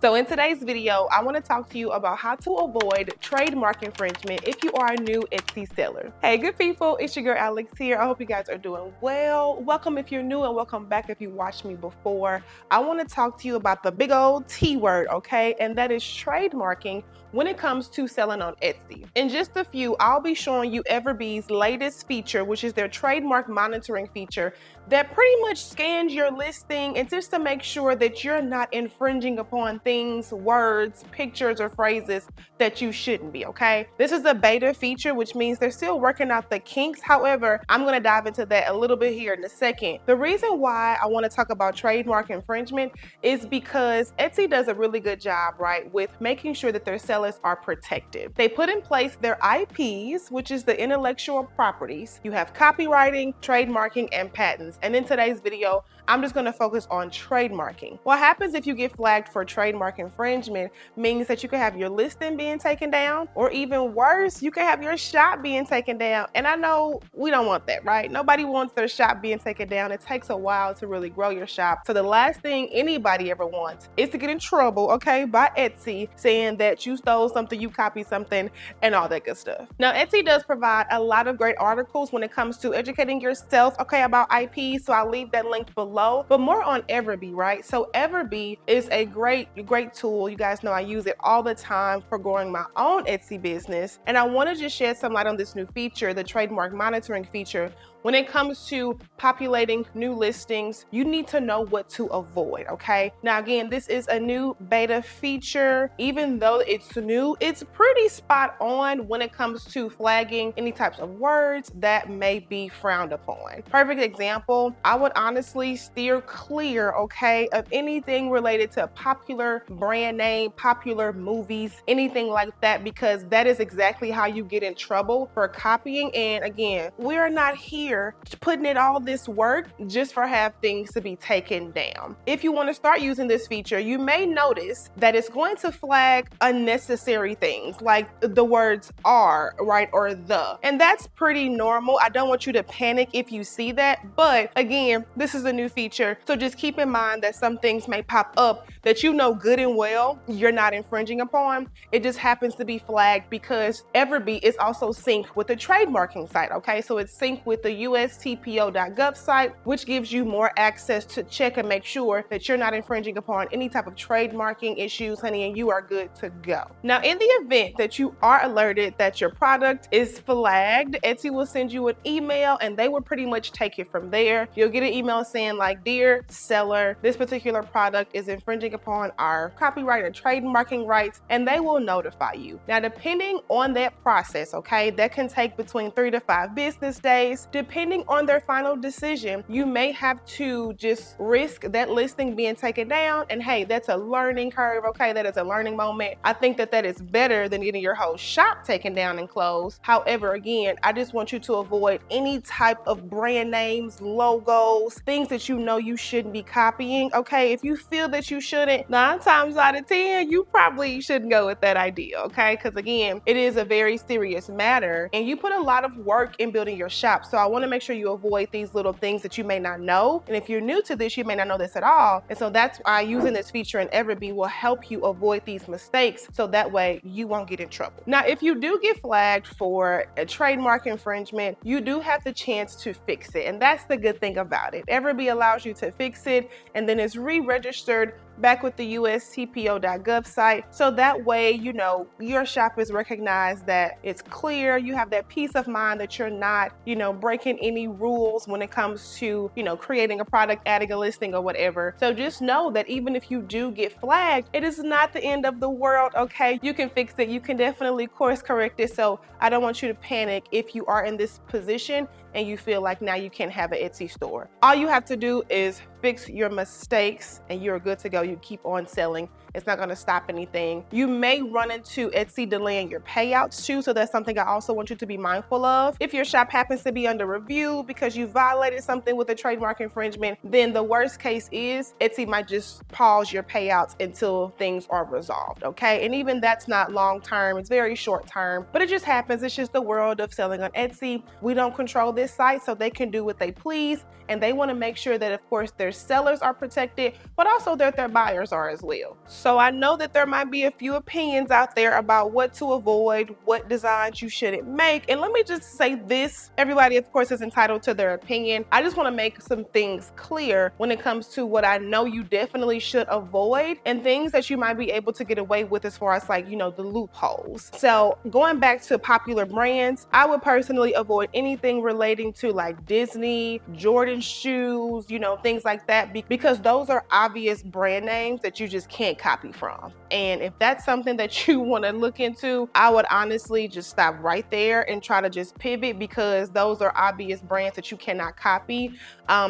So in today's video, I want to talk to you about how to avoid trademark infringement if you are a new Etsy seller. Hey, good people, it's your girl Alex here. I hope you guys are doing well. Welcome if you're new and welcome back if you watched me before. I want to talk to you about the big old T word, okay? And that is trademarking when it comes to selling on Etsy. In just a few, I'll be showing you Everbee's latest feature, which is their trademark monitoring feature that pretty much scans your listing and just to make sure that you're not infringing upon things, words, pictures, or phrases that you shouldn't be, okay? This is a beta feature, which means they're still working out the kinks. However, I'm gonna dive into that a little bit here in a second. The reason why I wanna talk about trademark infringement is because Etsy does a really good job, right, with making sure that their sellers are protected. They put in place their IPs, which is the intellectual properties. You have copywriting, trademarking, and patents. And in today's video, I'm just going to focus on trademarking. What happens if you get flagged for trademark infringement means that you can have your listing being taken down, or even worse, you can have your shop being taken down. And I know we don't want that, right? Nobody wants their shop being taken down. It takes a while to really grow your shop. So the last thing anybody ever wants is to get in trouble, okay, by Etsy saying that you stole something, you copied something, and all that good stuff. Now, Etsy does provide a lot of great articles when it comes to educating yourself, okay, about IP. So I'll leave that linked below, but more on Everbee, right? So Everbee is a great tool. You guys know I use it all the time for growing my own Etsy business. And I want to just shed some light on this new feature, the trademark monitoring feature. When it comes to populating new listings, you need to know what to avoid, okay? Now, again, this is a new beta feature. Even though it's new, it's pretty spot on when it comes to flagging any types of words that may be frowned upon. Perfect example, I would honestly steer clear, okay, of anything related to a popular brand name, popular movies, anything like that, because that is exactly how you get in trouble for copying. And again, we're not here putting in all this work just for have things to be taken down. If you want to start using this feature, you may notice that it's going to flag unnecessary things like the words are, right, or the. And that's pretty normal. I don't want you to panic if you see that. But again, this is a new feature. So just keep in mind that some things may pop up that you know good and well you're not infringing upon. It just happens to be flagged because Everbee is also synced with the trademarking site, okay? So it's synced with the USTPO.gov site, which gives you more access to check and make sure that you're not infringing upon any type of trademarking issues, honey, and you are good to go. Now, in the event that you are alerted that your product is flagged, Etsy will send you an email and they will pretty much take it from there. You'll get an email saying like, dear seller, this particular product is infringing upon our copyright or trademarking rights, and they will notify you. Now, depending on that process, okay, that can take between 3 to 5 business days. Depending on their final decision, you may have to just risk that listing being taken down. And hey, that's a learning curve, okay? That is a learning moment. I think that that is better than getting your whole shop taken down and closed. However, again, I just want you to avoid any type of brand names, logos, things that you know you shouldn't be copying, okay? If you feel that you shouldn't, 9 times out of 10, you probably shouldn't go with that idea, okay? Because again, it is a very serious matter and you put a lot of work in building your shop. So I want to make sure you avoid these little things that you may not know. And if you're new to this, you may not know this at all. And so that's why using this feature in Everbee will help you avoid these mistakes. So that way you won't get in trouble. Now, if you do get flagged for a trademark infringement, you do have the chance to fix it. And that's the good thing about it. Everbee allows you to fix it and then it's re-registered back with the USTPO.gov site. So that way, you know, your shop is recognized, that it's clear. You have that peace of mind that you're not, you know, breaking any rules when it comes to, you know, creating a product, adding a listing or whatever. So just know that even if you do get flagged, it is not the end of the world, okay? You can fix it. You can definitely course correct it. So I don't want you to panic if you are in this position and you feel like now you can't have an Etsy store. All you have to do is fix your mistakes and you're good to go. You keep on selling. It's not going to stop anything. You may run into Etsy delaying your payouts too, so that's something I also want you to be mindful of. If your shop happens to be under review because you violated something with a trademark infringement, then the worst case is Etsy might just pause your payouts until things are resolved, okay? And even that's not long term, it's very short term, but it just happens. It's just the world of selling on Etsy. We don't control this. this site so they can do what they please, and they want to make sure that, of course, their sellers are protected, but also that their buyers are as well. So I know that there might be a few opinions out there about what to avoid, what designs you shouldn't make. And let me just say this, everybody, of course, is entitled to their opinion. I just want to make some things clear when it comes to what I know you definitely should avoid and things that you might be able to get away with as far as, like, you know, the loopholes. So going back to popular brands, I would personally avoid anything relating to like Disney, Jordan shoes, you know, things like that, because those are obvious brand names that you just can't copy from. And if that's something that you want to look into, I would honestly just stop right there and try to just pivot, because those are obvious brands that you cannot copy.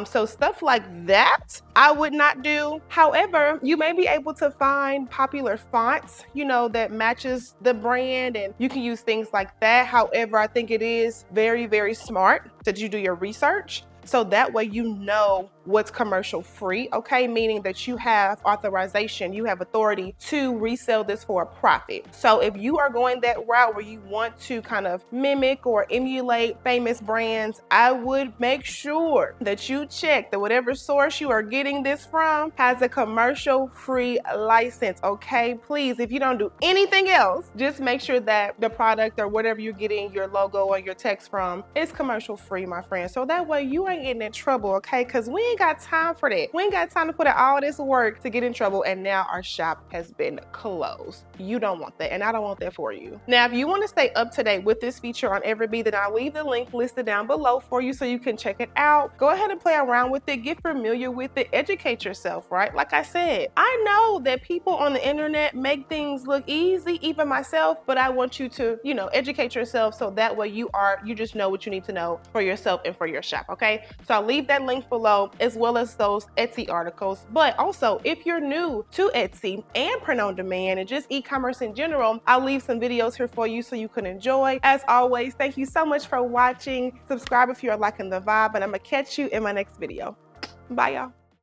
So stuff like that, I would not do. However, you may be able to find popular fonts, you know, that matches the brand, and you can use things like that. However, I think it is very, very smart that you do your research, so that way you know what's commercial free, okay? Meaning that you have authorization, you have authority to resell this for a profit. So if you are going that route where you want to kind of mimic or emulate famous brands, I would make sure that you check that whatever source you are getting this from has a commercial free license, okay? Please, if you don't do anything else, just make sure that the product or whatever you're getting your logo or your text from is commercial free, my friend. So that way you ain't getting in trouble, okay? Because we ain't got time for that. We ain't got time to put in all this work to get in trouble and now our shop has been closed. You don't want that, and I don't want that for you. Now, if you want to stay up to date with this feature on Everbee, then I'll leave the link listed down below for you so you can check it out. Go ahead and play around with it, get familiar with it, educate yourself, right? Like I said, I know that people on the internet make things look easy, even myself, but I want you to, you know, educate yourself so that way you just know what you need to know for yourself and for your shop, okay? So I'll leave that link below, as well as those Etsy articles. But also, if you're new to Etsy and print on demand and just e-commerce in general, I'll leave some videos here for you so you can enjoy. As always, thank you so much for watching. Subscribe if you're liking the vibe, and I'm gonna catch you in my next video. Bye, y'all.